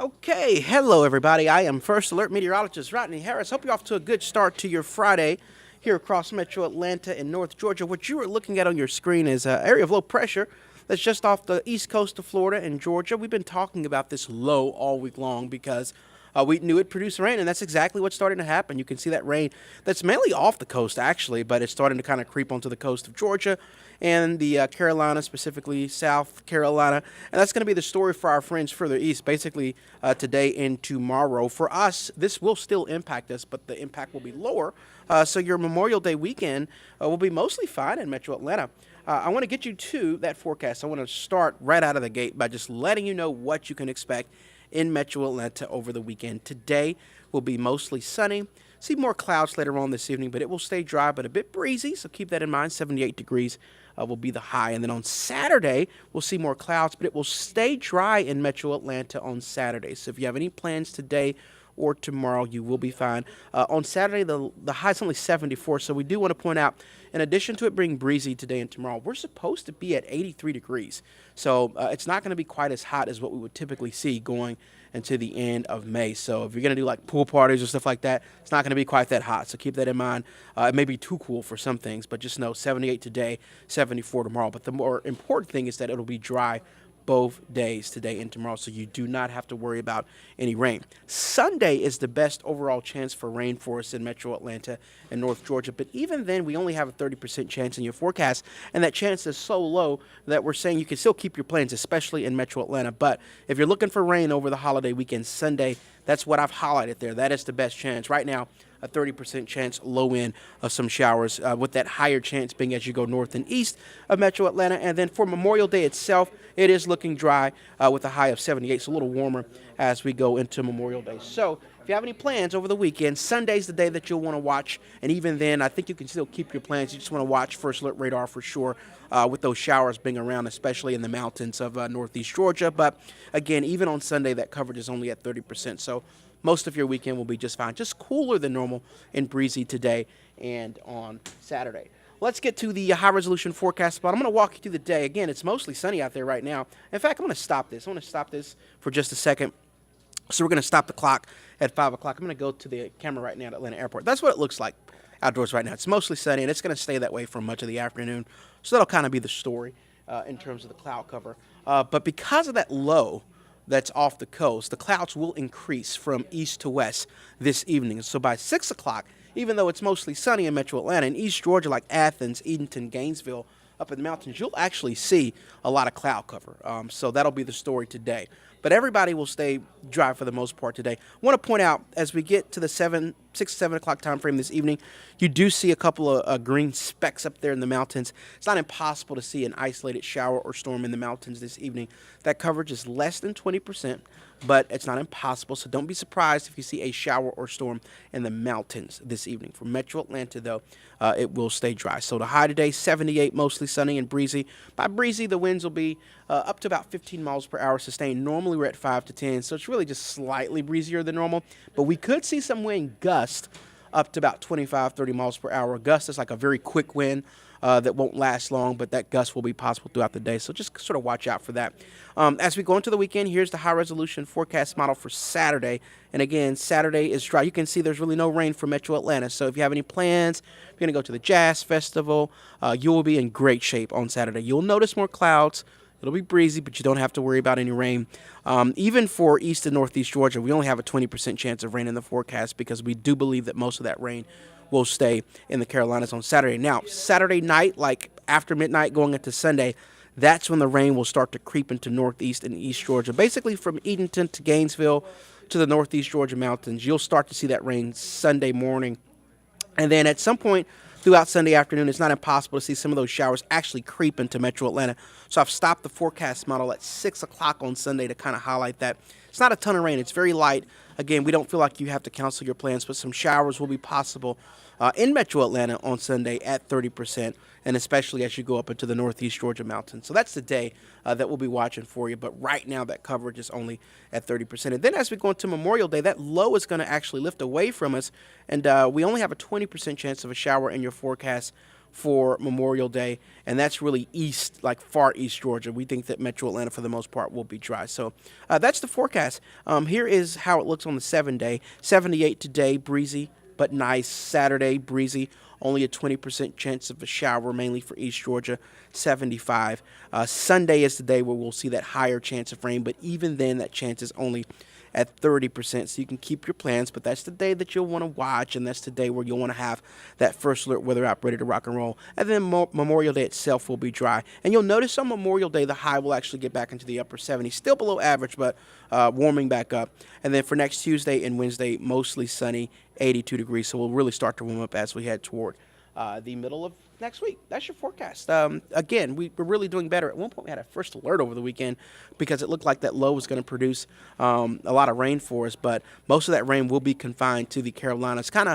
Okay, hello everybody. I am First Alert Meteorologist Rodney Harris. Hope you're off to a good start to your Friday here across Metro Atlanta and North Georgia. What you are looking at on your screen is an area of low pressure that's just off the east coast of Florida and Georgia. We've been talking about this low all week long because we knew it produced rain, and that's exactly what's starting to happen. You can see that rain that's mainly off the coast, actually, but it's starting to kind of creep onto the coast of Georgia and the Carolinas, specifically South Carolina. And that's going to be the story for our friends further east, basically today and tomorrow. For us, this will still impact us, but the impact will be lower. So your Memorial Day weekend will be mostly fine in Metro Atlanta. I want to get you to that forecast. I want to start right out of the gate by just letting you know what you can expect in Metro Atlanta over the weekend. Today will be mostly sunny. See more clouds later on this evening, but it will stay dry but a bit breezy, so keep that in mind. 78 degrees will be the high. And then on Saturday, we'll see more clouds, but it will stay dry in Metro Atlanta on Saturday. So if you have any plans today or tomorrow, you will be fine. On Saturday, the high is only 74, so we do want to point out, in addition to it being breezy today and tomorrow, we're supposed to be at 83 degrees. So it's not going to be quite as hot as what we would typically see going into the end of May. So if you're going to do like pool parties or stuff like that, it's not going to be quite that hot. So keep that in mind. It may be too cool for some things, but just know 78 today, 74 tomorrow. But the more important thing is that it'll be dry both days, today and tomorrow, so you do not have to worry about any rain. Sunday is the best overall chance for rain for us in Metro Atlanta and North Georgia, but even then, we only have a 30% chance in your forecast, and that chance is so low that we're saying you can still keep your plans, especially in Metro Atlanta. But if you're looking for rain over the holiday weekend, Sunday, that's what I've highlighted there. That is the best chance. Right now, a 30% chance low end of some showers, with that higher chance being as you go north and east of Metro Atlanta. And then for Memorial Day itself, it is looking dry with a high of 78, so a little warmer as we go into Memorial Day. So if you have any plans over the weekend, Sunday's the day that you'll want to watch. And even then, I think you can still keep your plans. You just want to watch First Alert Radar for sure with those showers being around, especially in the mountains of northeast Georgia. But again, even on Sunday, that coverage is only at 30%. So most of your weekend will be just fine, just cooler than normal and breezy today and on Saturday. Let's get to the high-resolution forecast spot. I'm going to walk you through the day. Again, it's mostly sunny out there right now. In fact, I'm going to stop this. I want to stop this for just a second. So we're going to stop the clock at 5 o'clock. I'm going to go to the camera right now at Atlanta Airport. That's what it looks like outdoors right now. It's mostly sunny, and it's going to stay that way for much of the afternoon. So that'll kind of be the story in terms of the cloud cover. But because of that low that's off the coast, the clouds will increase from east to west this evening. So by 6 o'clock, even though it's mostly sunny in Metro Atlanta, in East Georgia like Athens, Edenton, Gainesville, up in the mountains, you'll actually see a lot of cloud cover. So that'll be the story today. But everybody will stay dry for the most part today. I want to point out, as we get to the 6 to 7 o'clock time frame this evening, you do see a couple of green specks up there in the mountains. It's not impossible to see an isolated shower or storm in the mountains this evening. That coverage is less than 20%, but it's not impossible. So don't be surprised if you see a shower or storm in the mountains this evening. For Metro Atlanta, though, it will stay dry. So the high today, 78, mostly sunny and breezy. By breezy, the winds will be up to about 15 miles per hour sustained. Normally, we're at 5 to 10, so it's really just slightly breezier than normal. But we could see some wind gusts up to about 25, 30 miles per hour. Gust is like a very quick wind that won't last long, but that gust will be possible throughout the day. So just sort of watch out for that. As we go into the weekend, here's the high-resolution forecast model for Saturday. And again, Saturday is dry. You can see there's really no rain for Metro Atlanta. So if you have any plans, if you're going to go to the Jazz Festival, you will be in great shape on Saturday. You'll notice more clouds. It'll be breezy, but you don't have to worry about any rain. Even for east and northeast Georgia, we only have a 20% chance of rain in the forecast because we do believe that most of that rain will stay in the Carolinas on Saturday. Now, Saturday night, like after midnight going into Sunday, that's when the rain will start to creep into northeast and east Georgia. Basically from Edenton to Gainesville to the northeast Georgia mountains, you'll start to see that rain Sunday morning. And then at some point throughout Sunday afternoon, it's not impossible to see some of those showers actually creep into Metro Atlanta. So I've stopped the forecast model at 6 o'clock on Sunday to kind of highlight that. It's not a ton of rain. It's very light. Again, we don't feel like you have to cancel your plans, but some showers will be possible in Metro Atlanta on Sunday at 30%, and especially as you go up into the northeast Georgia mountains. So that's the day that we'll be watching for you. But right now, that coverage is only at 30%. And then as we go into Memorial Day, that low is going to actually lift away from us, and we only have a 20% chance of a shower in your forecast for Memorial Day, and that's really east, like far east Georgia. We think that Metro Atlanta, for the most part, will be dry. So that's the forecast. Here is how it looks on the 7-day. 78 today, breezy but nice. Saturday, breezy. Only a 20% chance of a shower, mainly for East Georgia, 75. Sunday is the day where we'll see that higher chance of rain, but even then, that chance is only at 30%, so you can keep your plans, but that's the day that you'll want to watch, and that's the day where you'll want to have that first alert weather app ready to rock and roll. And then Memorial Day itself will be dry. And you'll notice on Memorial Day, the high will actually get back into the upper 70s, still below average, but warming back up. And then for next Tuesday and Wednesday, mostly sunny, 82 degrees, so we'll really start to warm up as we head toward the middle of next week. That's your forecast. Again, we're really doing better. At one point, we had a first alert over the weekend because it looked like that low was going to produce a lot of rain for us, but most of that rain will be confined to the Carolinas, kind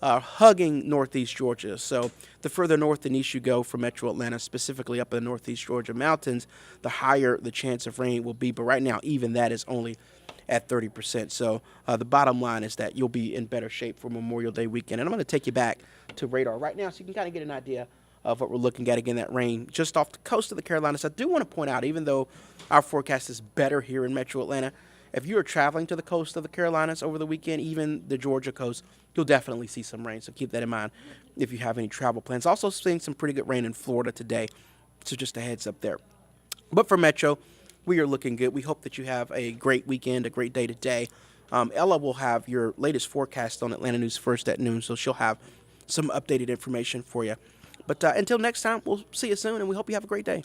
of hugging northeast Georgia. So the further north and east you go from Metro Atlanta, specifically up in the northeast Georgia mountains, the higher the chance of rain will be. But right now, even that is only at 30%. So the bottom line is that you'll be in better shape for Memorial Day weekend. And I'm going to take you back to radar right now so you can kind of get an idea of what we're looking at. Again, that rain just off the coast of the Carolinas. I do want to point out, even though our forecast is better here in Metro Atlanta, if you are traveling to the coast of the Carolinas over the weekend, even the Georgia coast, you'll definitely see some rain. So keep that in mind if you have any travel plans. Also seeing some pretty good rain in Florida today. So just a heads up there. But for Metro, we are looking good. We hope that you have a great weekend, a great day today. Ella will have your latest forecast on Atlanta News First at noon, so she'll have some updated information for you. But until next time, we'll see you soon, and we hope you have a great day.